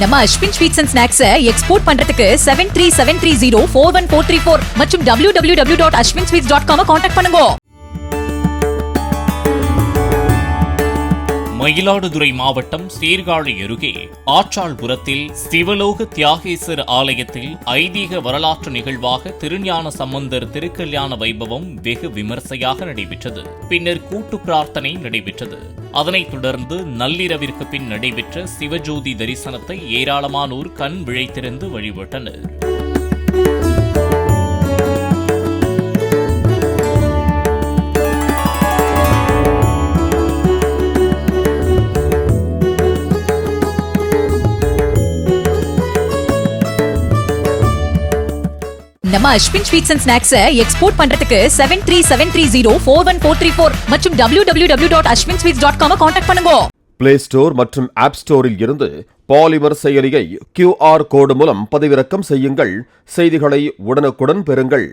நம்ம Ashwin sweets and snacks export பண்றதுக்கு 7373041434 மற்றும் www.ashwinsweets.com கான்டாக்ட் பண்ணுங்க. மயிலாடுதுறை மாவட்டம் சீர்காழி அருகே ஆற்றாள்புரத்தில் சிவலோக தியாகேசர் ஆலயத்தில் ஐதீக வரலாற்று நிகழ்வாக திருஞான சம்பந்தர் திருக்கல்யாண வைபவம் வெகு விமர்சையாக நடைபெற்றது. பின்னர் கூட்டு பிரார்த்தனை நடைபெற்றது. அதனைத் தொடர்ந்து நள்ளிரவிற்கு பின் நடைபெற்ற சிவஜோதி தரிசனத்தை ஏராளமானோர் கண் விழித்திருந்து வழிபட்டனர். நம்ம Ashwin sweets and snacks export பண்றதுக்கு 7373041434 மற்றும் www.ashwinsweets.com கான்டாக்ட் பண்ணுங்க. பிளே ஸ்டோர் மற்றும் ஆப் ஸ்டோரில் இருந்து பாலிமர் செயலியை QR கோடு மூலம் பதிவிறக்கம் செய்யுங்கள். செய்திகளை உடனுக்குடன் பெறுங்கள்.